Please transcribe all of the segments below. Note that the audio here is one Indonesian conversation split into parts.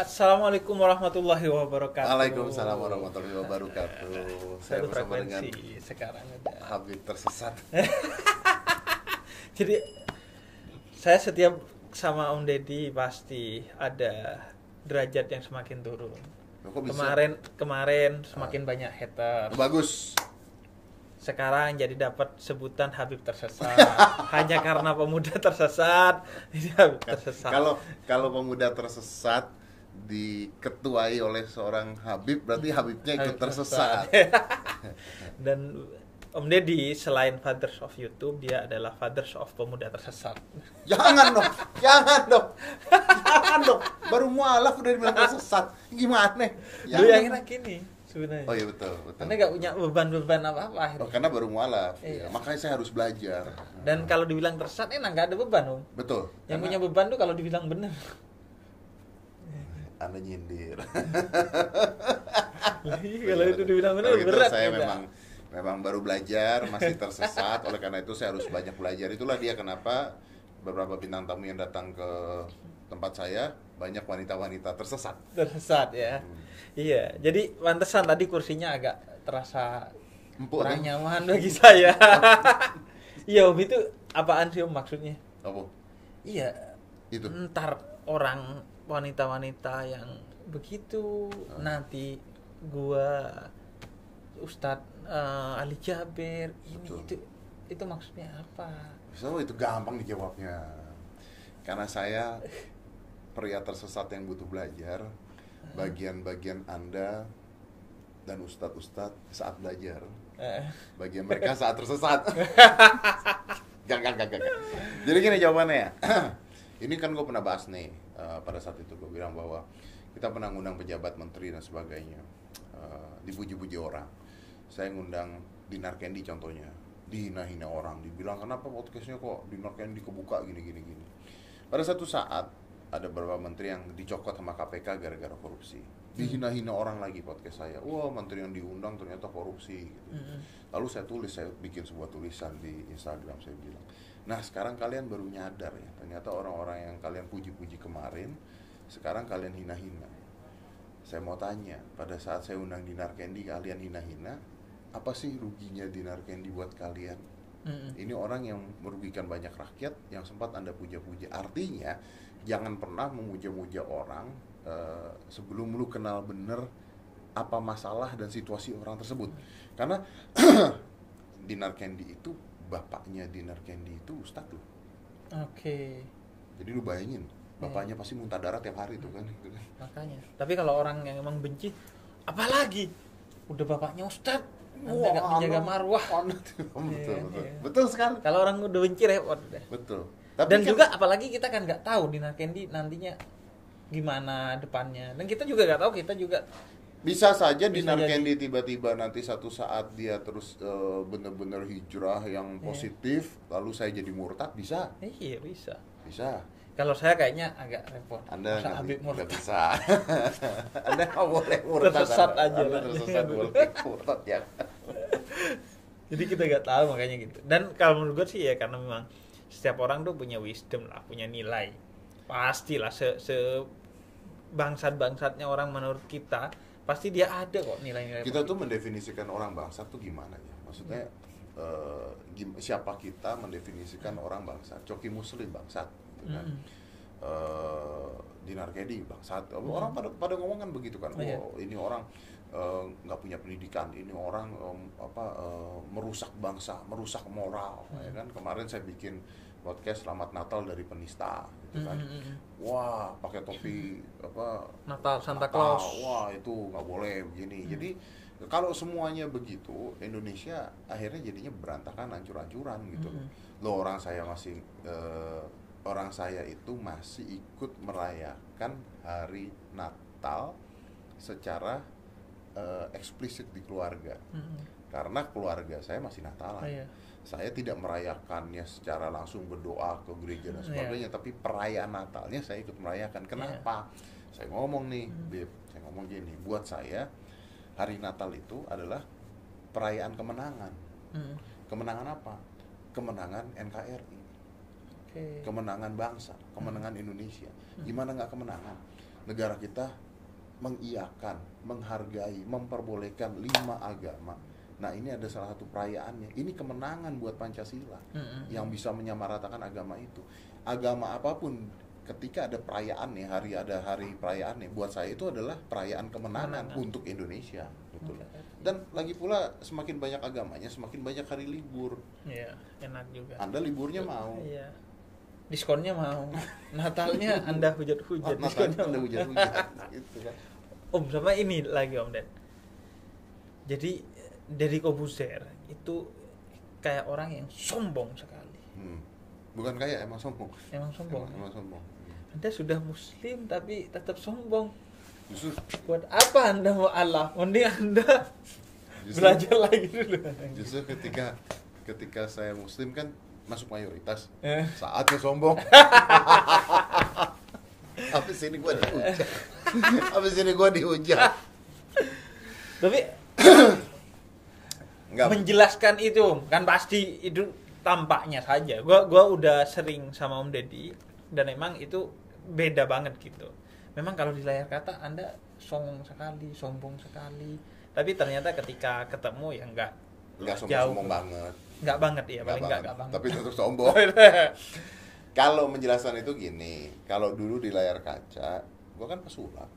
Assalamualaikum warahmatullahi wabarakatuh. Waalaikumsalam warahmatullahi wabarakatuh. Saya Satu bersama dengan frekuensi sekarang ada. Habib tersesat. Jadi saya setiap sama Om Deddy pasti ada derajat yang semakin turun. Loh, kok bisa? Kemarin semakin banyak haters. Bagus. Sekarang jadi dapat sebutan Habib tersesat. Hanya karena pemuda tersesat, ini Habib tersesat. Kalau pemuda tersesat diketuai oleh seorang Habib, berarti Habibnya ikut Habib tersesat. Dan Om Deddy selain fathers of YouTube, dia adalah fathers of pemuda tersesat. Jangan dong. Baru mualaf udah dibilang tersesat. Gimana? Lu yang enak ini sebenarnya. Oh iya betul. Karena nggak punya beban-beban apa-apa Oh, akhirnya. karena baru mualaf. Iya. Ya, makanya saya harus belajar. Dan kalau dibilang tersesat enak, nggak ada beban Om. Betul. Yang Karena punya beban tuh kalau dibilang bener. Anda nyindir. Kalau itu dibilang bener Kalau gitu berat. saya kita. memang baru belajar, masih tersesat. Oleh karena itu saya harus banyak belajar. Itulah dia kenapa beberapa bintang tamu yang datang ke tempat saya banyak wanita-wanita tersesat. Tersesat ya. Iya, jadi pantesan tadi kursinya agak terasa Empuk kurang kan? nyaman bagi saya. Iya Om, itu apaan sih Om maksudnya? Apa? Iya, Itu. ntar orang wanita-wanita yang begitu nanti gua Ustadz Ali Jaber ini Betul. itu maksudnya apa? So, itu gampang dijawabnya. Karena saya pria tersesat yang butuh belajar. Bagian-bagian Anda dan ustadz-ustadz saat belajar. Bagian mereka saat tersesat. Gak. Jadi gini jawabannya ya. Ini kan gue pernah bahas nih. Pada saat itu gue bilang bahwa kita pernah ngundang pejabat menteri dan sebagainya. Dipuji-puji orang. Saya ngundang Dinar Kendi contohnya. Dihina-hina orang. Dibilang kenapa podcastnya kok Dinar Kendi kebuka gini. Pada satu saat ada beberapa menteri yang dicokot sama KPK gara-gara korupsi. Dihina-hina orang lagi podcast saya. Wah, menteri yang diundang ternyata korupsi gitu. Lalu saya bikin sebuah tulisan di Instagram, saya bilang, nah sekarang kalian baru nyadar ya, ternyata orang-orang yang kalian puji-puji kemarin, sekarang kalian hina-hina. Saya mau tanya, pada saat saya undang Dinar Kendi kalian hina-hina, apa sih ruginya Dinar Kendi buat kalian? Ini orang yang merugikan banyak rakyat yang sempat Anda puja-puja. Artinya, jangan pernah memuja-muja orang sebelum lu kenal bener apa masalah dan situasi orang tersebut. Karena Dinar Kendi itu, bapaknya Dinar Kendi itu ustadz loh. Oke. Jadi lu bayangin, bapaknya pasti muntah darah tiap hari tuh kan. Makanya. Tapi kalau orang yang emang benci, apalagi udah bapaknya ustadz, Anda nggak menjaga marwah. Betul sekali. Kalau orang udah benci repot deh. Betul. Dan juga apalagi kita kan nggak tahu Dinar Kendi nantinya gimana depannya. Dan kita juga nggak tahu, kita juga bisa saja Dinar jadi. Kendi tiba-tiba nanti satu saat dia terus bener-bener hijrah yang positif, lalu saya jadi murtad, bisa. iya bisa. Bisa. Kalau saya kayaknya agak repot. Anda Masa Habib nggak murtad. bisa. Anda nggak boleh murtad. Tersesat Anda. aja Anda lah. tersesat boleh murtad ya. Jadi kita nggak tahu makanya gitu. Dan kalau menurut gue sih ya karena memang setiap orang tuh punya wisdom lah, punya nilai. Pastilah se bangsat-bangsatnya orang menurut kita, pasti dia ada kok nilai-nilai. Kita tuh mendefinisikan orang bangsat tuh gimana ya? Maksudnya siapa kita mendefinisikan orang bangsat? Coki Muslim bangsat, gitu kan? Dinar Kendi bangsat. Orang pada ngomong kan begitu kan? Oh, iya. Ini orang nggak punya pendidikan, ini orang merusak bangsa, merusak moral, ya kan? Kemarin saya bikin podcast Selamat Natal dari penista, gitu kan? Wah, pakai topi Natal Santa Claus. Wah, itu nggak boleh begini. Jadi kalau semuanya begitu, Indonesia akhirnya jadinya berantakan, hancur-hancuran gitu. Loh, orang saya itu masih ikut merayakan hari Natal secara eksplisit di keluarga. Karena keluarga saya masih Natalan. Oh, iya. Saya tidak merayakannya secara langsung berdoa ke gereja dan sebagainya, tapi perayaan Natalnya saya ikut merayakan. Kenapa? Saya ngomong nih, Beb, saya ngomong gini, buat saya hari Natal itu adalah perayaan kemenangan. Kemenangan apa? Kemenangan NKRI. Kemenangan bangsa, kemenangan Indonesia. Gimana nggak kemenangan? negara kita mengiyakan, menghargai, memperbolehkan 5 agama. Nah, ini ada salah satu perayaannya. Ini kemenangan buat Pancasila yang bisa menyamaratakan agama itu. Agama apapun ketika ada perayaan nih, ada hari perayaan nih, buat saya itu adalah perayaan kemenangan untuk Indonesia, betul. Dan lagi pula semakin banyak agamanya, semakin banyak hari libur. Iya, enak juga. Anda liburnya mau. Iya. Diskonnya mau. Natalnya Anda hujat-hujat. Natalnya Anda hujat-hujat gitu kan. Om, sama ini lagi Om Dan. Jadi dari Kobuzer itu kayak orang yang sombong sekali. Bukan kayak, emang sombong. Emang sombong. Emang sombong. Anda sudah muslim tapi tetap sombong. Justru Buat apa Anda mau Allah? Mending Anda belajar lagi dulu. Justru ketika saya muslim kan masuk mayoritas. Saatnya sombong. Habis ini gua dihujat. Tapi Enggak. Menjelaskan itu kan pasti itu tampaknya saja. Gua udah sering sama Om Deddy dan memang itu beda banget gitu. Memang kalau di layar kata Anda sombong sekali. Tapi ternyata ketika ketemu ya enggak sombong banget. Enggak banget ya, paling enggak banget. Tapi tetap sombong. Kalau menjelaskan itu gini, kalau dulu di layar kaca, gua kan pesulap.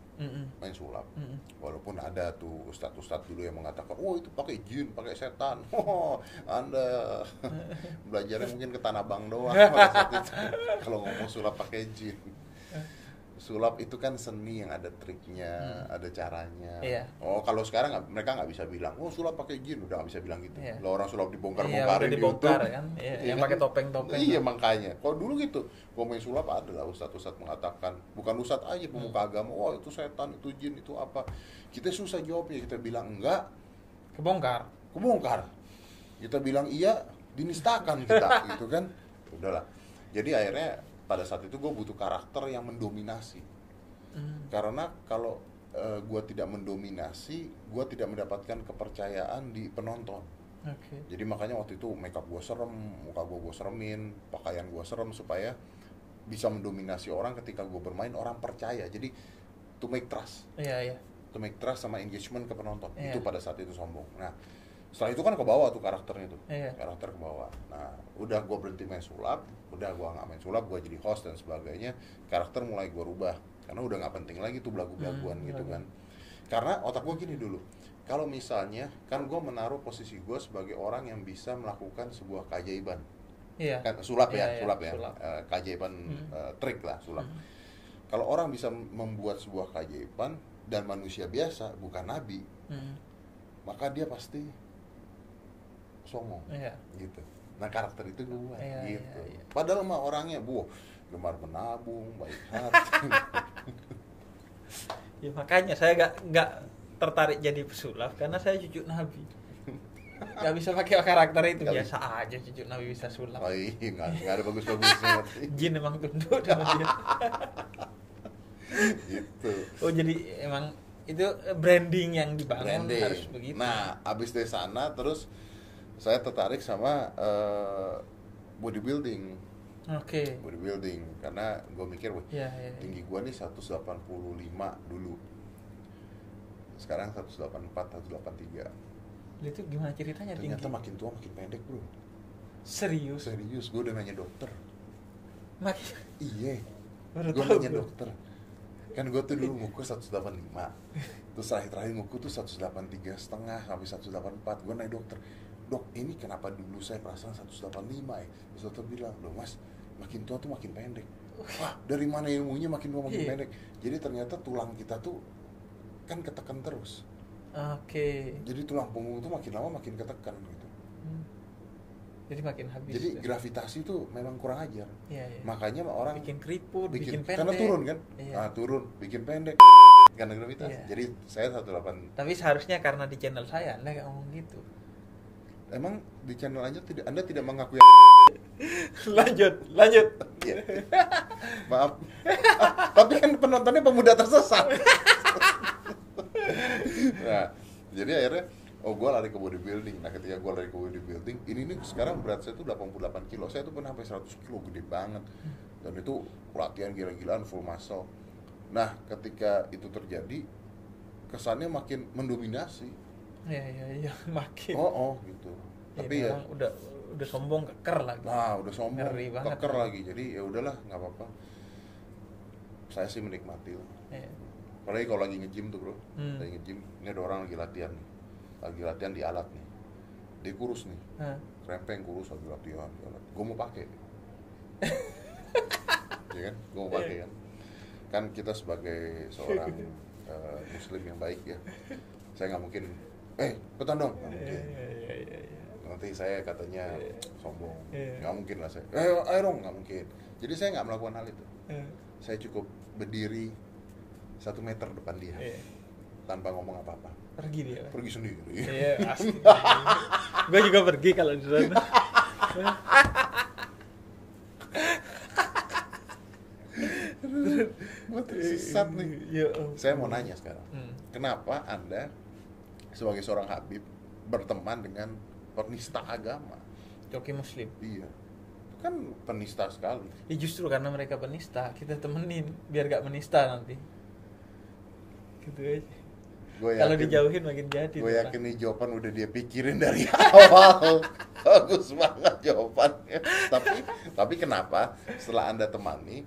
Main sulap. Walaupun ada tuh ustadz dulu yang mengatakan, oh itu pakai jin, pakai setan. Oh, Anda belajarnya mungkin ke Tanah Abang doang pada saat itu. Kalau ngomong sulap pakai jin. Sulap itu kan seni yang ada triknya, ada caranya. Iya. Oh, kalau sekarang mereka nggak bisa bilang, oh sulap pakai jin, udah nggak bisa bilang gitu. Iya. Lo orang sulap Iya, dibongkar-bongkarin di dibongkar YouTube. kan. Iya, Iya yang kan? pakai topeng-topeng. Iya, makanya. Kalau dulu gitu, kalau main sulap adalah ustadz mengatakan, bukan ustadz aja pemuka agama, oh itu setan, itu jin, itu apa. Kita susah jawabnya, kita bilang enggak, Kebongkar. Kita bilang iya, dinistakan kita, gitu kan. Udahlah. Jadi akhirnya pada saat itu gue butuh karakter yang mendominasi. Karena kalau gue tidak mendominasi, gue tidak mendapatkan kepercayaan di penonton. Jadi makanya waktu itu makeup gue serem, muka gue seremin, pakaian gue serem supaya bisa mendominasi orang ketika gue bermain, orang percaya. Jadi to make trust. Iya. To make trust sama engagement ke penonton. Iya. Itu pada saat itu sombong. Nah, setelah itu kan ke bawah tuh karakternya tuh. Iya. Karakter ke bawah. Nah, udah gue berhenti main sulap, udah gue nggak main sulap, gue jadi host dan sebagainya. Karakter mulai gue rubah karena udah nggak penting lagi tuh belagu-belaguan gitu kan. Karena otak gue gini dulu, kalau misalnya kan gue menaruh posisi gue sebagai orang yang bisa melakukan sebuah keajaiban. Iya. Kan sulap ya. Sulap. Keajaiban, trik lah sulap. Kalau orang bisa membuat sebuah keajaiban dan manusia biasa bukan nabi, maka dia pasti sombong. Iya. Gitu. Nah, karakter itu gue gitu. Iya. Padahal mah orangnya gemar menabung, baik hati. Ya makanya saya nggak tertarik jadi pesulap karena saya cucu Nabi. Nggak bisa pakai karakter itu, biasa aja cucu Nabi bisa sulap. Oh iya, nggak ada bagus-bagusnya. Jin emang tunduk sama dia. Gitu. Oh jadi emang itu branding yang dibangun harus begitu. Nah, abis dari sana terus saya tertarik sama bodybuilding. Bodybuilding karena gue mikir, tinggi gue nih 185 dulu. Sekarang 184, 183. Itu gimana ceritanya? Ternyata tinggi? makin tua makin pendek, bro. Serius, gue udah nanya dokter. Iya. Gue nanya dokter. Kan gue tuh dulu ngukur 185. Terus terakhir ngukur tuh 183,5 sampai 184. Gue nanya dokter, dok ini kenapa dulu saya perasaan 185 ya? Terus dokter bilang, loh mas, makin tua tuh makin pendek. Wah, dari mana ilmunya makin tua makin pendek? Jadi ternyata tulang kita tuh kan ketekan terus. Jadi tulang punggung tuh makin lama makin ketekan gitu. Jadi makin habis. Jadi gravitasi tuh memang kurang ajar. Iya. Makanya orang bikin keriput, bikin pendek. Karena turun kan? Iya. Nah, turun, bikin pendek karena gravitasi. Iya. Jadi saya 185. Tapi seharusnya karena di channel saya Anda nggak ngomong gitu. Emang di channel Anda tidak mengakui. lanjut. Iya. Maaf. Tapi kan penontonnya pemuda tersesat. Nah, jadi akhirnya gue lari ke bodybuilding. Nah, ketika gue lari ke bodybuilding, ini nih sekarang berat saya tuh 88 kilo. Saya tuh pernah sampai 100 kilo, gede banget. Dan itu latihan gila-gilaan, full muscle. Nah, ketika itu terjadi, kesannya makin mendominasi. Iya, makin. Gitu. Ya, Tapi ya, memang udah sombong keker lagi. nah udah sombong, Ngeri banget. keker lagi. Jadi ya udahlah, nggak apa-apa. Saya sih menikmati lah. Iya. Apalagi kalau lagi nge-gym tuh bro, Hmm. lagi nge-gym, ini ada orang lagi latihan nih, lagi latihan di alat nih, dia kurus nih, Hah. krempeng kurus lagi latihan, gue mau pakai, ya kan, gue mau pakai kan kita sebagai seorang muslim yang baik ya, saya nggak mungkin, ikutan dong, nggak mungkin, Iya. nanti saya katanya sombong, Iya. nggak mungkin lah saya, ayo dong, nggak mungkin, jadi saya nggak melakukan hal itu, saya cukup berdiri 1 meter depan dia, Iya. tanpa ngomong apa-apa, Pergi dia. pergi sendiri. Iya, asli. Gue juga pergi kalau di sana. Gue tersesat nih. Ya, Saya mau nanya sekarang, Hmm. kenapa Anda sebagai seorang Habib berteman dengan penista agama? Coki Muslim. Iya, itu kan penista sekali. Ya justru karena mereka penista, kita temenin biar gak menista nanti. Gitu aja. Kalau dijauhin makin jadi. Gue tuh, yakin nih jawaban udah dia pikirin dari awal. Bagus banget jawabannya. Tapi kenapa setelah Anda temani,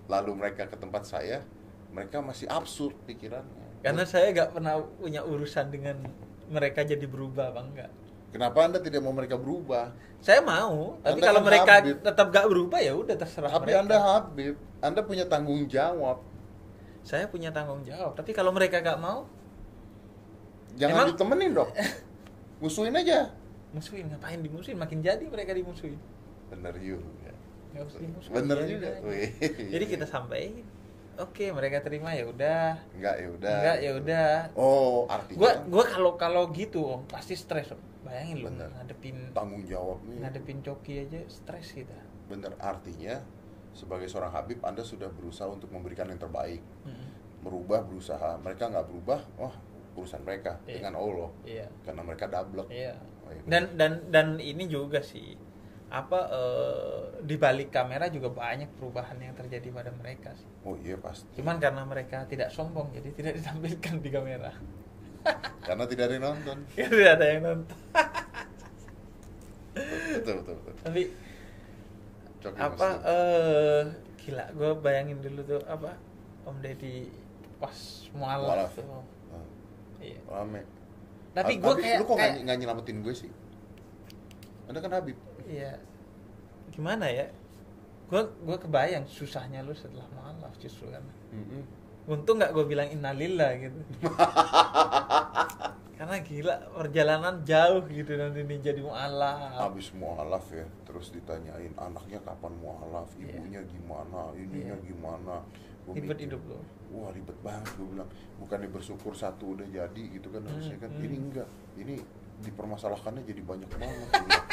lalu mereka ke tempat saya, mereka masih absurd pikirannya? Karena saya gak pernah punya urusan dengan mereka jadi berubah apa enggak. Kenapa Anda tidak mau mereka berubah? Saya mau, tapi Anda kalau kan mereka Habib. tetap gak berubah ya udah terserah Tapi mereka. Anda Habib, Anda punya tanggung jawab. Saya punya tanggung jawab, tapi kalau mereka gak mau, Jangan Emang? ditemenin dong. Musuhin aja. musuhin. Ngapain dimusuhin? Makin jadi mereka dimusuhin. Bener juga. Nggak usah dimusuhin. Bener biarin juga. aja. Wih. Jadi kita sampaikan, oke mereka terima ya udah, Enggak ya udah. enggak ya udah. Oh, artinya Gua kalau gitu Om, pasti stres Om. Bayangin lu Bener. ngadepin tanggung jawab nih. coki aja stres kita. Bener, artinya sebagai seorang Habib Anda sudah berusaha untuk memberikan yang terbaik. Merubah, berusaha. Mereka nggak berubah, wah urusan mereka Iya. dengan Allah. Iya. Karena mereka dablek. Iya. Oh, iya, Dan ini juga sih di balik kamera juga banyak perubahan yang terjadi pada mereka sih. oh iya pasti. Cuman karena mereka tidak sombong jadi tidak ditampilkan di kamera. Karena tidak ada yang nonton. Tidak ada yang nonton. Betul. Tapi Coki apa Muslim. gila gue bayangin dulu tuh apa Om Deddy pas mualaf Mualaf. tuh. Ah, Iya. rame. Tapi gue kayak lu kok nggak nyelamatin gue sih? Anda kan Habib. iya. Gimana ya? Gue kebayang susahnya lu setelah mualaf justru kan. Untung nggak gue bilang innalillah gitu. Karena gila perjalanan jauh gitu nanti nih jadi mualaf. Habis mualaf ya, terus ditanyain anaknya kapan mualaf, ibunya gimana, ininya gimana. Gua Ribet mikir, hidup lo. Wah ribet banget, gue bilang. Bukannya bersyukur satu udah jadi gitu kan harusnya kan. Ini enggak, ini dipermasalahkannya jadi banyak banget. Gua bilang,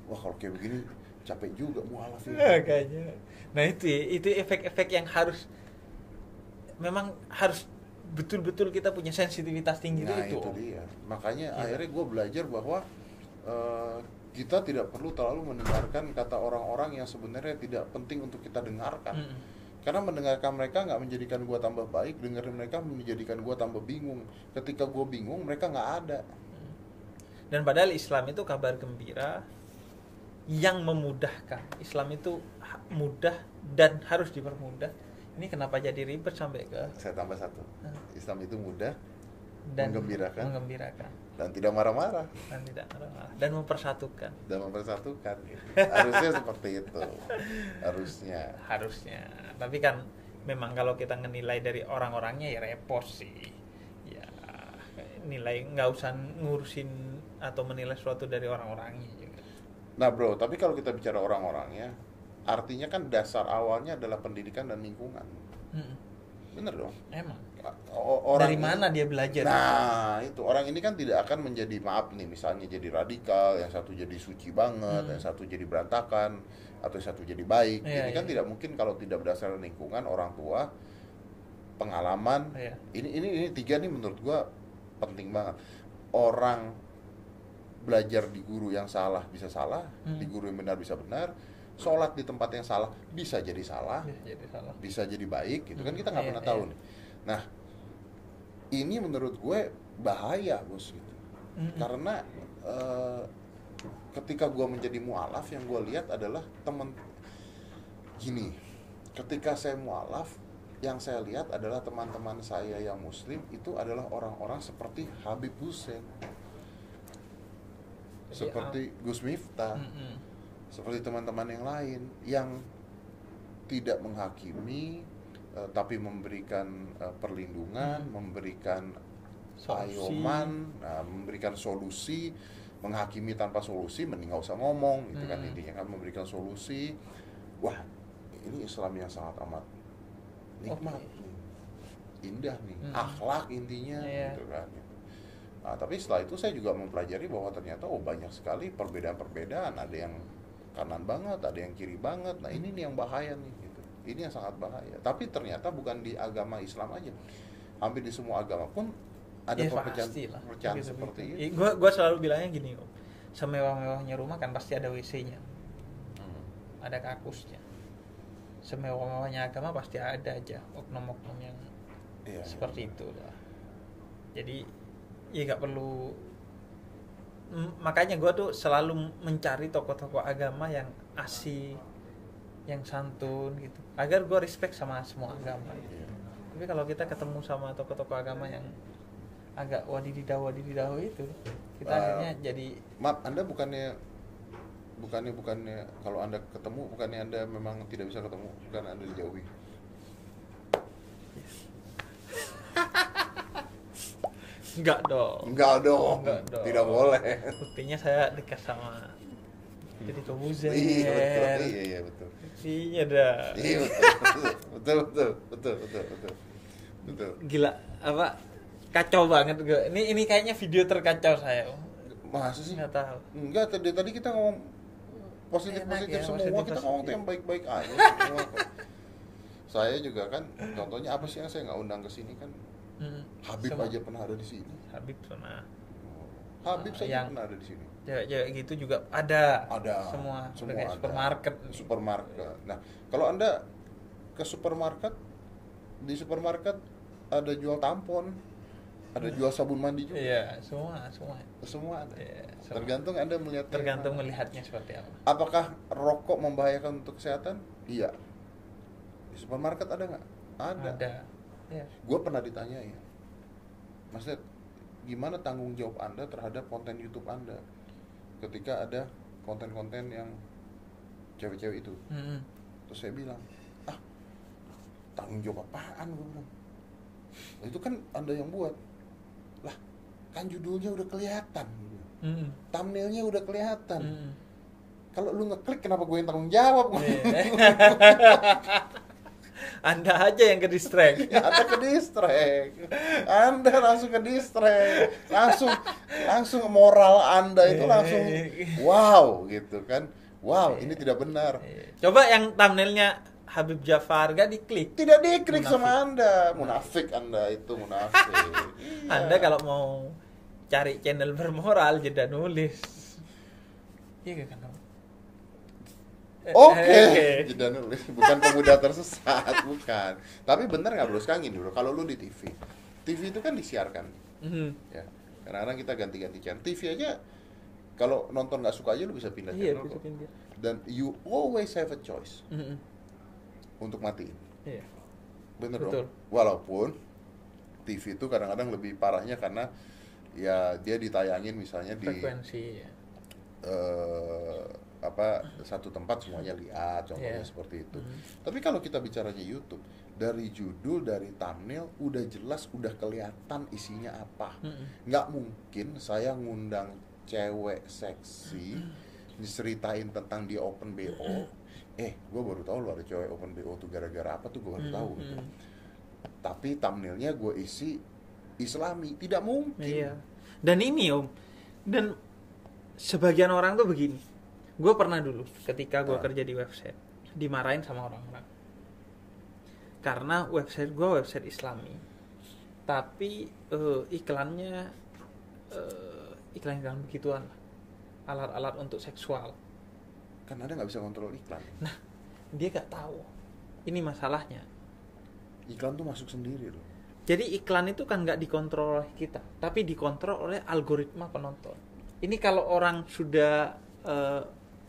wah kalau kayak begini capek juga mualaf ini. Kayaknya. Nah itu efek-efek yang memang harus betul-betul kita punya sensitivitas tinggi Nah itu. itu dia. Makanya Gila. akhirnya gue belajar bahwa kita tidak perlu terlalu mendengarkan kata orang-orang yang sebenarnya tidak penting untuk kita dengarkan. Karena mendengarkan mereka nggak menjadikan gue tambah baik, dengerin mereka menjadikan gue tambah bingung. Ketika gue bingung, mereka nggak ada. Dan padahal Islam itu kabar gembira yang memudahkan. Islam itu mudah dan harus dipermudah. Ini kenapa jadi ribet sampai ke Saya tambah satu. Islam itu mudah, dan menggembirakan, menggembirakan dan tidak marah-marah, dan tidak marah dan mempersatukan. dan mempersatukan. Harusnya seperti itu. Harusnya. Tapi kan memang kalau kita ngenilai dari orang-orangnya ya repot sih. Ya nilai nggak usah ngurusin atau menilai sesuatu dari orang-orangnya juga. Nah bro, tapi kalau kita bicara orang-orangnya, artinya kan dasar awalnya adalah pendidikan dan lingkungan. Bener dong? Emang. Orang Dari mana dia belajar? Nah, itu orang ini kan tidak akan menjadi, maaf nih, misalnya jadi radikal, yang satu jadi suci banget, yang satu jadi berantakan, atau yang satu jadi baik. Ini kan tidak mungkin kalau tidak berdasarkan lingkungan, orang tua, pengalaman. Ini tiga nih menurut gua penting banget. Orang belajar di guru yang salah bisa salah, di guru yang benar bisa benar. sholat di tempat yang salah, bisa jadi salah, Jadi salah. bisa jadi baik, gitu kan kita nggak Iya, pernah tahu iya. nih. Nah, ini menurut gue bahaya, bos, gitu. Karena ketika gue menjadi mualaf, yang gue lihat adalah teman gini. Ketika saya mualaf, yang saya lihat adalah teman-teman saya yang muslim itu adalah orang-orang seperti Habib Hussein, seperti Gus Miftah, seperti teman-teman yang lain yang tidak menghakimi, tapi memberikan perlindungan, memberikan ayoman, memberikan solusi. Menghakimi tanpa solusi mending nggak usah ngomong, gitu kan, intinya kan memberikan solusi. Wah, ini Islam yang sangat amat nikmat, indah nih, akhlak intinya, gitu kan. Nah, tapi setelah itu saya juga mempelajari bahwa ternyata banyak sekali perbedaan-perbedaan, ada yang kanan banget, ada yang kiri banget. Nah, ini nih yang bahaya nih, gitu. Ini yang sangat bahaya. Tapi ternyata bukan di agama Islam aja, hampir di semua agama pun ada perpecahan seperti itu. Gue selalu bilangnya gini, Om. Semewah-mewahnya rumah kan pasti ada WC-nya, ada kakusnya. Semewah-mewahnya agama pasti ada aja oknum-oknum yang seperti itu lah. Jadi ya nggak perlu. Makanya gue tuh selalu mencari tokoh-tokoh agama yang asih, yang santun gitu, agar gue respect sama semua agama. Tapi kalau kita ketemu sama tokoh-tokoh agama yang agak wadididaw itu, kita akhirnya jadi. Maaf, Anda bukannya kalau Anda ketemu, bukannya Anda memang tidak bisa ketemu, bukan Anda dijauhi. Enggak dong. Tidak boleh. Buktinya saya dekat sama jadi Kobuzer. Iya betul. Iya dah. Iya betul. Gila, apa? Kacau banget gue. Ini kayaknya video terkacau saya. Masa sih? Nggak tahu. Enggak, tadi kita ngomong positif ya, semua, kita ngomong yang baik-baik aja semua. Saya juga kan, contohnya apa sih yang saya nggak undang ke sini kan? Habib aja pernah ada di sini. Habib pernah. Habib saja pernah ada di sini. Cewek gitu juga ada. Semua kayak ada. Supermarket. Nah, kalau Anda ke supermarket, di supermarket ada jual tampon, ada jual sabun mandi juga. Iya, semua ada. Iya, tergantung Anda melihatnya seperti apa. Apakah rokok membahayakan untuk kesehatan? Iya. Di supermarket ada nggak? Ada. Ya. Gue pernah ditanya ya, Mas Ded, gimana tanggung jawab Anda terhadap konten YouTube Anda ketika ada konten-konten yang cewek-cewek itu? Terus saya bilang, tanggung jawab apaan? Gue bilang, itu kan Anda yang buat. Lah, kan judulnya udah kelihatan, thumbnailnya udah kelihatan. Kalau lu ngeklik, kenapa gue yang tanggung jawab? Anda aja yang ke distract. Anda ke distract. Anda langsung ke distract. Langsung moral Anda itu langsung wow gitu kan. Wow, ini tidak benar. Coba yang thumbnailnya Habib Jafar gak diklik. Tidak diklik sama Anda. Munafik Anda itu, munafik. Iya. Anda kalau mau cari channel bermoral jeda nulis. Iya kan? Oke. Jeda nulis, bukan pemuda tersesat, bukan. Tapi bener nggak bro, sekarang gini bro, kalau lu di TV itu kan disiarkan, ya. Kadang-kadang kita ganti-ganti channel. TV aja, kalau nonton nggak suka aja lu bisa pindah channel kok. Dan you always have a choice untuk matiin. Iya. Bener dong. Walaupun TV itu kadang-kadang lebih parahnya karena ya dia ditayangin misalnya frekuensi. Satu tempat semuanya lihat, contohnya seperti itu. Tapi kalau kita bicaranya YouTube, dari judul, dari thumbnail udah jelas, udah kelihatan isinya apa. Nggak mungkin saya ngundang cewek seksi diceritain tentang dia open BO. Gue baru tahu lo ada cewek open BO tuh gara-gara apa tuh, gue baru tahu gitu. Tapi thumbnailnya gue isi Islami, tidak mungkin. Iya. Dan ini dan sebagian orang tuh begini. Gue pernah dulu ketika gue kerja di website dimarahin sama orang-orang karena website gue website Islami, tapi iklannya iklan begituan, alat-alat untuk seksual. Kan Anda nggak bisa kontrol iklan. Nah, dia nggak tahu. Ini masalahnya. Iklan tuh masuk sendiri loh. Jadi iklan itu kan nggak dikontrol oleh kita, tapi dikontrol oleh algoritma penonton. Ini kalau orang sudah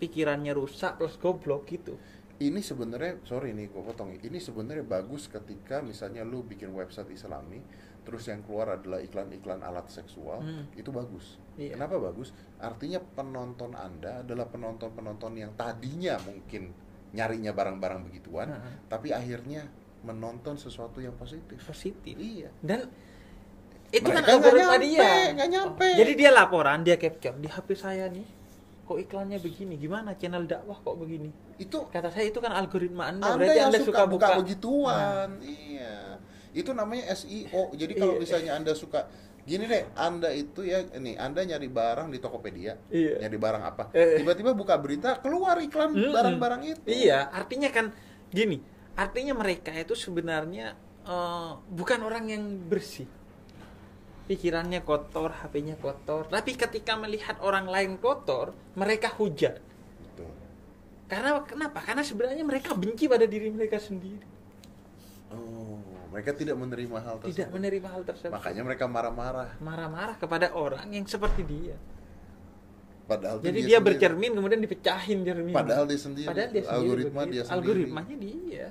pikirannya rusak plus goblok gitu. Ini sebenarnya, sorry nih gue potong. Ini sebenarnya bagus ketika misalnya lu bikin website Islami, terus yang keluar adalah iklan-iklan alat seksual, itu bagus. Iya. Kenapa bagus? Artinya penonton Anda adalah penonton-penonton yang tadinya mungkin nyarinya barang-barang begituan, tapi akhirnya menonton sesuatu yang positif. Positif. Iya. Dan itu kan Mereka algoritma dia. nggak nyampe. Jadi dia laporan, dia capture di HP saya nih. Kok iklannya begini? Gimana channel dakwah kok begini? Itu Kata saya itu kan algoritma Anda. Anda Berarti yang Anda suka buka buka begituan. Iya. Itu namanya SEO. Jadi kalau Iya. misalnya Anda suka gini deh, Anda itu ya nih, Anda nyari barang di Tokopedia, Iya. nyari barang apa? Tiba-tiba buka berita, keluar iklan barang-barang itu. Iya, artinya kan gini. Artinya mereka itu sebenarnya bukan orang yang bersih. Pikirannya kotor, HP-nya kotor. Tapi ketika melihat orang lain kotor, mereka hujat. Betul. Karena kenapa? Karena sebenarnya mereka benci pada diri mereka sendiri. Oh, mereka tidak menerima hal tersebut. Tidak menerima hal tersebut. Makanya mereka marah-marah. Marah-marah kepada orang yang seperti dia. Padahal Jadi itu dia sendiri. bercermin kemudian dipecahin cermin. Padahal dia sendiri. Padahal dia sendiri Algoritma begitu. dia sendiri. Algoritmanya dia.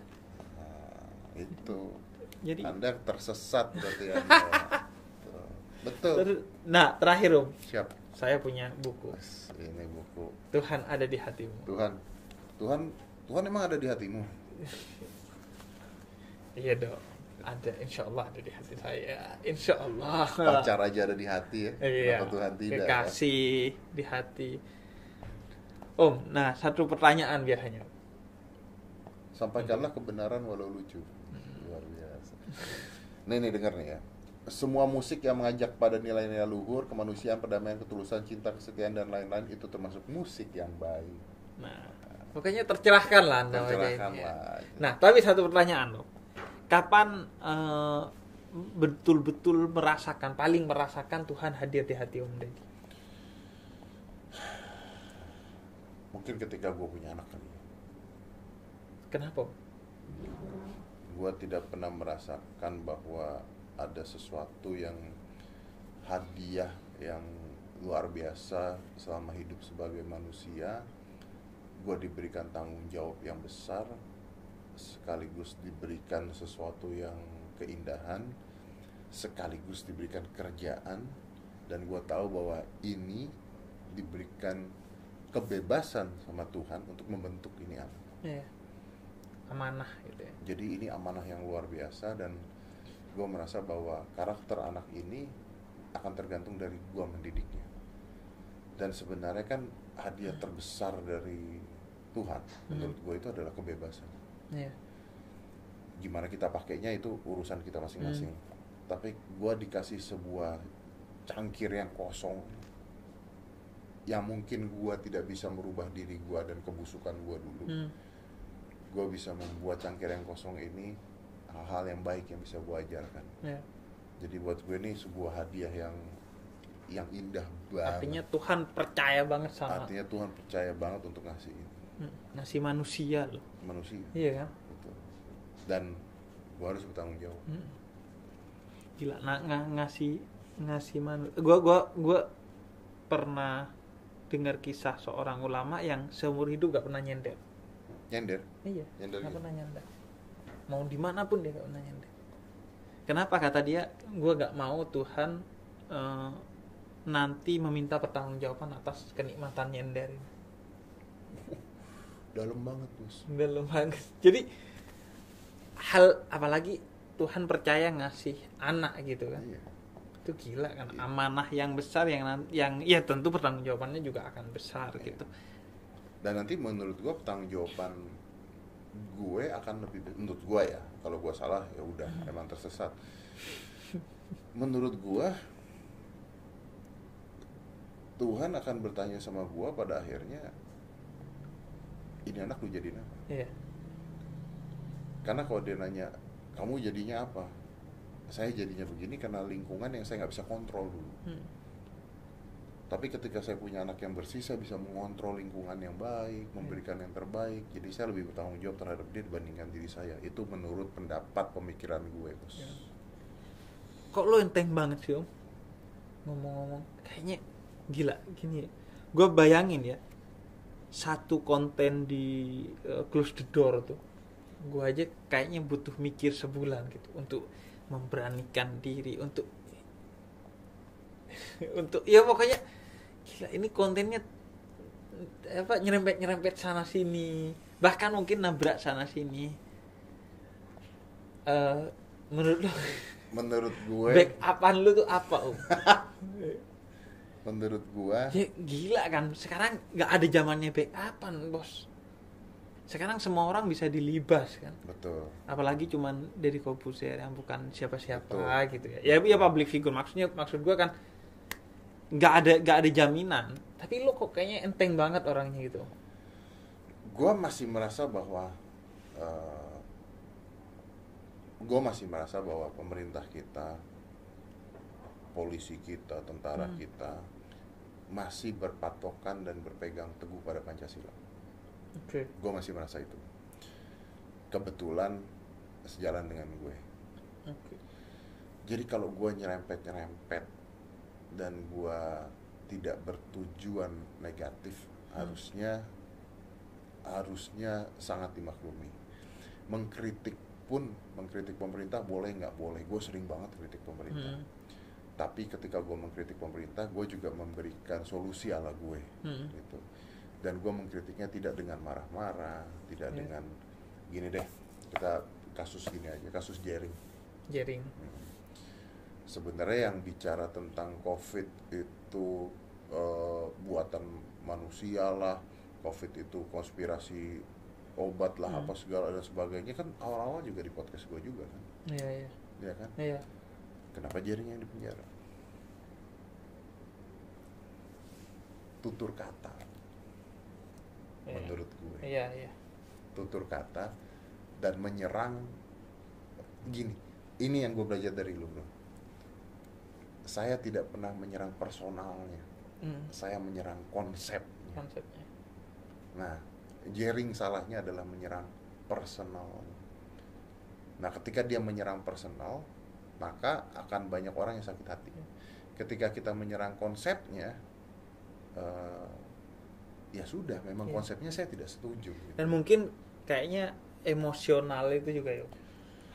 Nah, itu. Jadi Anda tersesat berarti Anda. Betul. Nah, terakhir Om, Siap. saya punya buku. Ini buku. Tuhan ada di hatimu. Tuhan emang ada di hatimu. Iya dong. Ada, insya Allah ada di hati saya. Insya Allah. Pacar aja ada di hati ya. Iya. Kenapa Tuhan tidak? Kekasih di hati. Om, nah satu pertanyaan biasanya. Sampaikanlah kebenaran walau lucu. Luar biasa. Nih dengar nih ya. Semua musik yang mengajak pada nilai-nilai luhur, kemanusiaan, perdamaian, ketulusan, cinta, kesetiaan dan lain-lain itu termasuk musik yang baik. Nah, pokoknya tercerahkan lah Anda. Tercerahkan wajahnya. lah. Nah, tapi satu pertanyaan loh. Kapan betul-betul paling merasakan Tuhan hadir di hati Om Deddy? Mungkin ketika gue punya anak kali. Kenapa? Gue tidak pernah merasakan bahwa ada sesuatu yang hadiah yang luar biasa selama hidup sebagai manusia. Gue diberikan tanggung jawab yang besar, sekaligus diberikan sesuatu yang keindahan, sekaligus diberikan kerjaan, dan gue tahu bahwa ini diberikan kebebasan sama Tuhan untuk membentuk ini anak. Iya. Amanah gitu ya. Jadi ini amanah yang luar biasa, dan gue merasa bahwa karakter anak ini akan tergantung dari gue mendidiknya. Dan sebenarnya kan hadiah terbesar dari Tuhan menurut gue itu adalah kebebasan. Iya. Gimana kita pakainya itu urusan kita masing-masing. Tapi gue dikasih sebuah cangkir yang kosong, yang mungkin gue tidak bisa merubah diri gue dan kebusukan gue dulu. Gue bisa membuat cangkir yang kosong ini hal-hal yang baik yang bisa gue ajarkan. Yeah. Jadi buat gue ini sebuah hadiah yang indah banget. Artinya Tuhan percaya banget sama. Artinya Tuhan percaya banget untuk ngasih ini. Ngasih manusia loh. Manusia. Iya kan? Betul. Dan gue harus bertanggung jawab. Gila, ngasih manusia. Gue pernah dengar kisah seorang ulama yang seumur hidup gak pernah nyender. Nyender? Iya. Nyender Gak gitu? pernah nyender. Mau dimanapun dia gak pernah nyender. Kenapa? Kata dia, gue gak mau Tuhan nanti meminta pertanggungjawaban atas kenikmatan nyender ini. Dalam banget, Bos. Dalam banget. Jadi hal apalagi Tuhan percaya ngasih anak gitu kan. Iya. Itu gila kan, amanah yang besar yang ya tentu pertanggungjawabannya juga akan besar gitu. Dan nanti menurut gue pertanggungjawaban gue akan lebih, menurut gue ya, kalau gue salah ya udah emang tersesat. Menurut gue Tuhan akan bertanya sama gue pada akhirnya, ini anak lu jadiin apa? Iya. Karena kalau dia nanya, kamu jadinya apa? Saya jadinya begini karena lingkungan yang saya nggak bisa kontrol dulu. Tapi ketika saya punya anak yang bersih, saya bisa mengontrol lingkungan yang baik, memberikan yang terbaik. Jadi saya lebih bertanggung jawab terhadap dia dibandingkan diri saya. Itu menurut pendapat pemikiran gue, Bos. Ya. Kok lo enteng banget sih, Om? Ngomong-ngomong, kayaknya gila gini. Gue bayangin ya, satu konten di Close the Door tuh, gue aja kayaknya butuh mikir sebulan gitu untuk memberanikan diri untuk untuk ya pokoknya gila, ini kontennya apa, nyerempet sana sini, bahkan mungkin nabrak sana sini. Menurut lo, Menurut gue, backupan lu tuh apa, Om? menurut gue, Ya gila kan, sekarang nggak ada zamannya backupan, Bos. Sekarang semua orang bisa dilibas kan. betul. Apalagi cuman Deddy Corbuzier yang bukan siapa-siapa Betul. gitu ya. Ya public figure, maksud gua kan nggak ada jaminan. Tapi lo kok kayaknya enteng banget orangnya gitu. Gue masih merasa bahwa pemerintah kita, polisi kita, tentara kita masih berpatokan dan berpegang teguh pada Pancasila. Oke. Gue masih merasa itu. Kebetulan sejalan dengan gue. Oke. Jadi kalau gue nyerempet dan gue tidak bertujuan negatif, harusnya sangat dimaklumi. Mengkritik pemerintah boleh nggak boleh. Gue sering banget kritik pemerintah. Tapi ketika gue mengkritik pemerintah, gue juga memberikan solusi ala gue, gitu. Dan gue mengkritiknya tidak dengan marah-marah, tidak dengan gini deh, kita kasus gini aja, kasus Jering. Sebenarnya yang bicara tentang COVID itu buatan manusia lah, COVID itu konspirasi obat lah, apa segala dan sebagainya, kan awal-awal juga di podcast gue juga kan. Iya. Ya kan? Iya. Kenapa Jering yang dipenjara? Tutur kata, menurut gue. Iya. Tutur kata dan menyerang. Gini, ini yang gue belajar dari lu, bro. Saya tidak pernah menyerang personalnya, saya menyerang konsepnya. Nah, Jering salahnya adalah menyerang personal. Nah, ketika dia menyerang personal, maka akan banyak orang yang sakit hati. Ketika kita menyerang konsepnya, ya sudah, memang konsepnya saya tidak setuju. Gitu. Dan mungkin kayaknya emosional itu juga yuk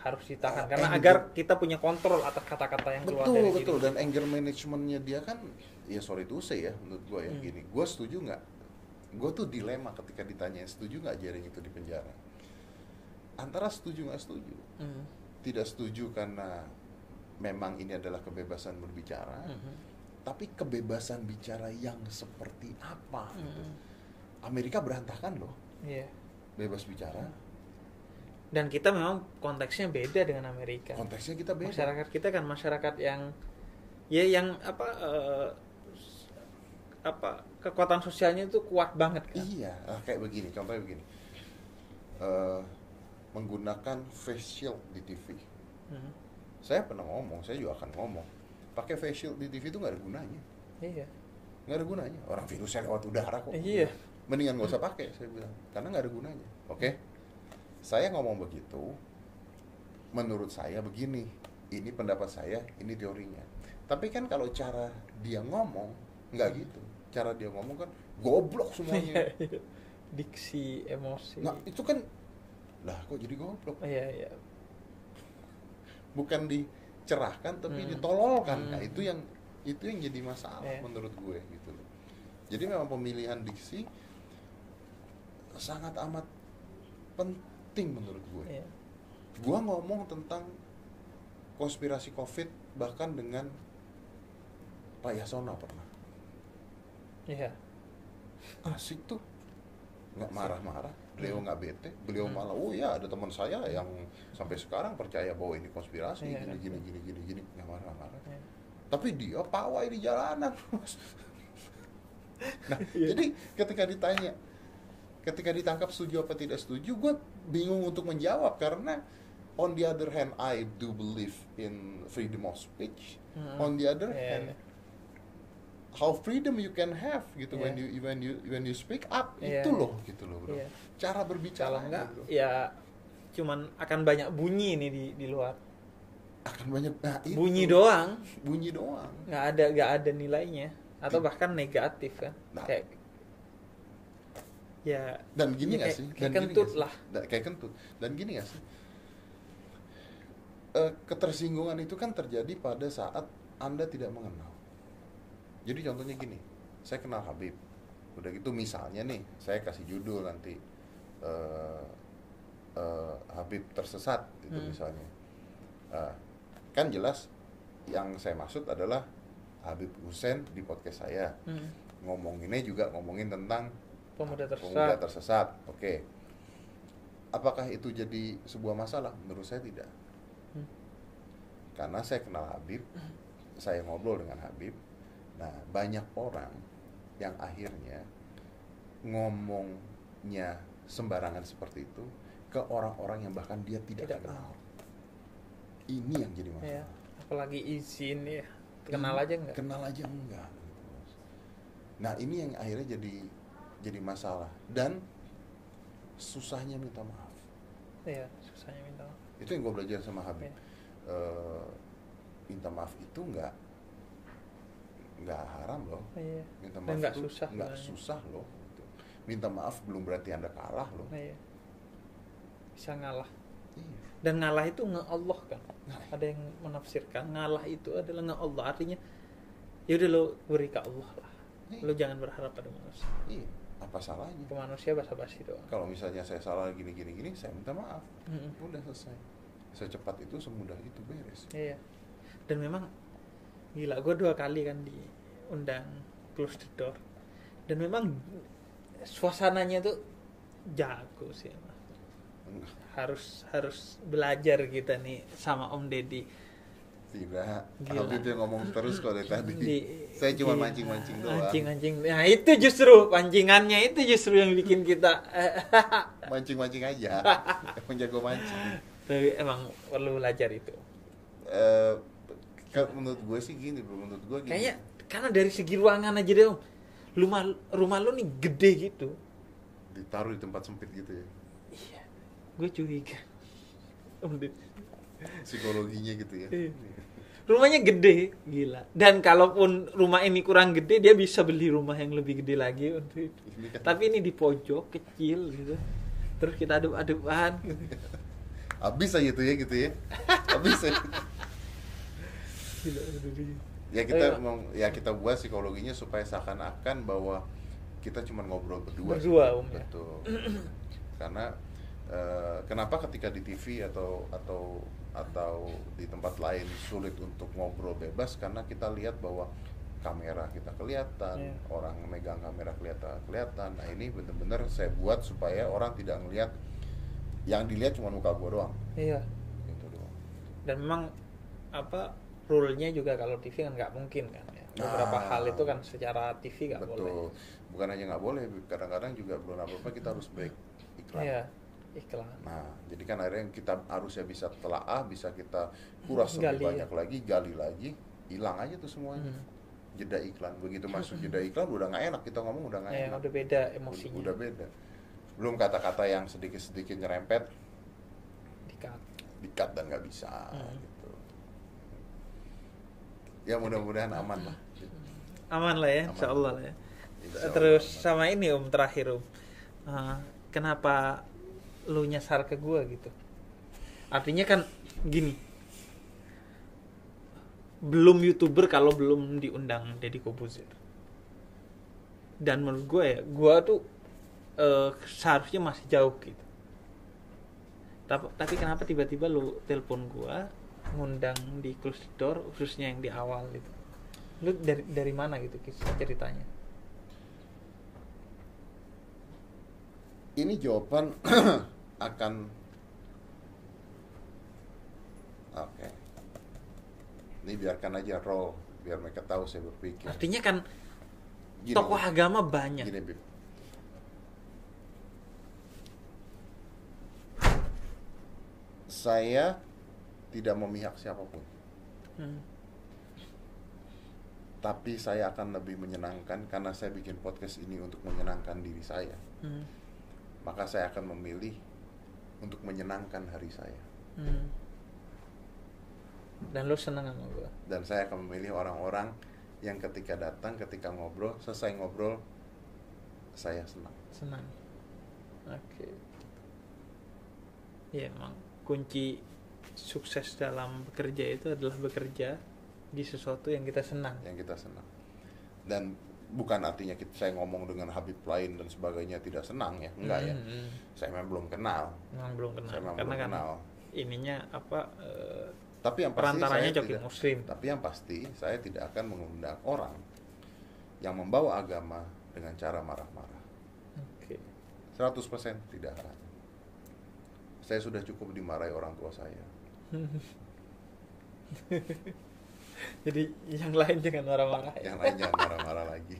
harus ditahan karena agar kita punya kontrol atas kata-kata yang keluar dari diri. Betul. Dan anger managementnya dia kan, ya sorry to say ya, menurut gue ya gini, gue setuju nggak? Gue tuh dilema ketika ditanya setuju nggak Jering itu di penjara. Antara setuju nggak setuju. Tidak setuju karena memang ini adalah kebebasan berbicara. Tapi kebebasan bicara yang seperti apa? Gitu. Amerika berantakan loh. Iya. Bebas bicara. Dan kita memang konteksnya beda dengan Amerika. Konteksnya kita beda. Masyarakat kita kan masyarakat yang yang kekuatan sosialnya itu kuat banget kan. Iya, kayak begini, contohnya begini. Menggunakan face shield di TV. Saya pernah ngomong, saya juga akan ngomong. Pakai face shield di TV itu nggak ada gunanya. Iya. Nggak ada gunanya. Orang virusnya lewat udara kok. Iya. Mendingan nggak usah pakai, saya bilang. Karena nggak ada gunanya. Oke? Saya ngomong begitu. Menurut saya begini. Ini pendapat saya, ini teorinya. Tapi kan kalau cara dia ngomong nggak gitu. Cara dia ngomong kan goblok semuanya. Diksi, emosi. Nah itu kan, lah kok jadi goblok? Iya. Bukan dicerahkan tapi ditololkan. Nah itu yang jadi masalah menurut gue gitu loh. Jadi memang pemilihan diksi sangat amat penting menurut gue. Gue ngomong tentang konspirasi COVID bahkan dengan Pak Yasona pernah. Iya. Asik tuh, nggak marah-marah, beliau nggak bete, beliau malah, oh ya ada teman saya yang sampai sekarang percaya bahwa ini konspirasi, gini, nggak marah-marah. Tapi dia pawai di jalanan. Nah, jadi ketika ditangkap setuju apa tidak setuju, gue bingung untuk menjawab karena on the other hand I do believe in freedom of speech. On the other hand how freedom you can have gitu Yeah. when you speak up, Yeah, itu yeah. loh gitu loh bro. Yeah. Cara berbicara Kalau enggak bro. ya cuman akan banyak bunyi nih di luar. Akan banyak itu. Bunyi doang, Bunyi doang. nggak ada nilainya atau bahkan negatif kan. Nah. Kayak ya Dan gini ya nggak sih? kayak Dan gini kentut nggak sih? lah. Kayak kentut. Dan gini nggak sih? Ketersinggungan itu kan terjadi pada saat Anda tidak mengenal. Jadi contohnya gini, saya kenal Habib. Udah gitu misalnya nih, saya kasih judul nanti Habib tersesat itu misalnya. Kan jelas yang saya maksud adalah Habib Hussein di podcast saya. Ngomonginnya juga ngomongin tentang Pemuda pemuda tersesat. tersesat. Oke. Apakah itu jadi sebuah masalah? Menurut saya tidak. Karena saya kenal Habib, saya ngobrol dengan Habib. Nah, banyak orang yang akhirnya ngomongnya sembarangan seperti itu ke orang-orang yang bahkan dia tidak kenal. Ini yang jadi masalah. Ya, apalagi izin ya. Kenal aja enggak? Kenal aja enggak. Nah, ini yang akhirnya jadi masalah dan susahnya minta maaf. Iya, susahnya minta maaf. Itu yang gue belajar sama Habib. Ya. Minta maaf itu nggak haram loh. Iya. Minta Dan maaf nggak itu susah nggak sebenarnya. susah loh. Gitu. Minta maaf belum berarti Anda kalah loh. Iya. Bisa ngalah. Iya. Dan ngalah itu nge-Allah kan. Nah. Ada yang menafsirkan ngalah itu adalah nge-Allah. Artinya ya udah lo beri ke Allah lah. Iya. Lo jangan berharap pada manusia. Iya. Apa salahnya? Ke manusia basa-basi doang. Kalau misalnya saya salah gini, saya minta maaf. Mm-mm. Udah selesai. Secepat itu, semudah itu beres. Iya. Dan memang gila, gue 2 kali kan diundang Close the Door. Dan memang suasananya tuh jago sih. Harus belajar kita nih sama Om Deddy. Tidak. Gila. Habib yang ngomong terus kok dari tadi. Saya cuma mancing-mancing doang. Mancing. Nah, itu justru pancingannya itu justru yang bikin kita Mancing-mancing aja. Emang jago mancing. tapi emang perlu belajar itu. Menurut gue sih gini bro, menurut gue gini. Kayaknya karena dari segi ruangan aja deh, Om. Rumah lu nih gede gitu. Ditaruh di tempat sempit gitu ya. Iya. Gue curiga. Om Deddy. Psikologinya gitu ya. Iya. Rumahnya gede, gila. Dan kalaupun rumah ini kurang gede, dia bisa beli rumah yang lebih gede lagi untuk itu. Ini kan- Tapi ini di pojok kecil gitu. Terus kita aduk-adukan. Habis aja tuh ya gitu ya. Habis aja. Gila, Deddy. Ya kita buat psikologinya supaya seakan-akan bahwa kita cuma ngobrol berdua. Berdua, Om, ya. Betul. Karena kenapa ketika di TV atau di tempat lain sulit untuk ngobrol bebas, karena kita lihat bahwa kamera kita kelihatan, Yeah. orang megang kamera kelihatan. Nah, ini benar-benar saya buat supaya orang tidak ngelihat, yang dilihat cuma muka gua doang. Iya. Gitu doang. Dan memang rule-nya juga kalau TV kan nggak mungkin kan ya. Beberapa Nah. hal itu kan secara TV nggak boleh. Betul. Bukan hanya nggak boleh, kadang-kadang juga belum apa-apa kita harus break iklan. Iya, iklan. Nah, jadi kan akhirnya kita harusnya bisa telaah, bisa kita kuras lebih Gali. banyak lagi, gali lagi, hilang aja tuh semuanya. Jeda iklan, begitu masuk jeda iklan udah nggak enak, kita ngomong udah nggak enak. Udah beda emosinya. Udah beda. Belum kata-kata yang sedikit-sedikit nyerempet, Di-cut. di-cut dan nggak bisa. Gitu. Ya mudah-mudahan aman lah. Aman lah ya, Aman. insya Allah lah ya. Insya Allah Terus aman. sama ini Om terakhir Om, kenapa lu nyasar ke gua gitu? Artinya kan gini, belum YouTuber kalau belum diundang Deddy Corbuzier. Dan menurut gue ya, gue tuh seharusnya masih jauh gitu. Tapi kenapa tiba-tiba lu telepon gue, ngundang di Close the Door, khususnya yang di awal gitu. Lu dari mana gitu kisah ceritanya? Ini jawaban akan oke. Ini biarkan aja roll, biar mereka tahu saya berpikir. Artinya kan Gini, tokoh agama banyak. Gini, Bib. Saya tidak memihak siapapun. Tapi saya akan lebih menyenangkan karena saya bikin podcast ini untuk menyenangkan diri saya. Maka saya akan memilih untuk menyenangkan hari saya. Dan lu senang sama gue. Dan saya akan memilih orang-orang yang ketika datang, ketika ngobrol, selesai ngobrol, saya senang. Oke. Ya, emang kunci sukses dalam bekerja itu adalah bekerja di sesuatu yang kita senang. Dan bukan artinya saya ngomong dengan Habib lain dan sebagainya tidak senang ya, enggak ya. Saya memang belum kenal. Karena kan ininya apa? Tapi yang pasti perantaranya Coki Muslim. Tapi yang pasti saya tidak akan mengundang orang yang membawa agama dengan cara marah-marah. Oke. 100% tidak akan. Saya sudah cukup dimarahi orang tua saya. Jadi yang lain jangan marah-marah ya? Yang lain jangan marah-marah lagi.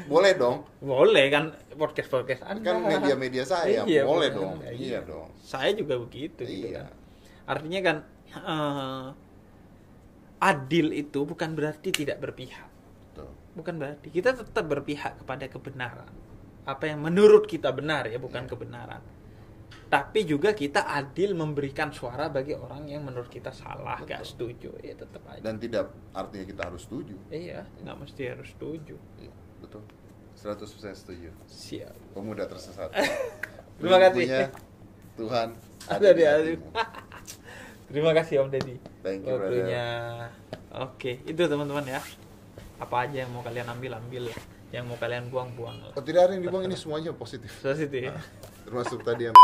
Boleh dong. Boleh kan, podcast Anda. Kan media-media saya, iya, boleh dong. Iya dong. Saya juga begitu gitu Iya. kan. Artinya kan adil itu bukan berarti tidak berpihak. Betul. Bukan berarti kita tetap berpihak kepada kebenaran. Apa yang menurut kita benar ya, bukan kebenaran. Tapi juga kita adil memberikan suara bagi orang yang menurut kita salah, gak setuju. Ya tetap aja. Dan tidak artinya kita harus setuju. Iya, gak mesti harus setuju. Iya, betul. 100% setuju. Siap. Pemuda tersesat. Terima kasih. Tuhan Ada di hatimu. Terima kasih Om Deddy. Thank you, waktunya. Oke, itu teman-teman ya. Apa aja yang mau kalian ambil, yang mau kalian buang lah. Oh, tidak ada yang dibuang, ini semuanya positif. Positif. Termasuk tadi yang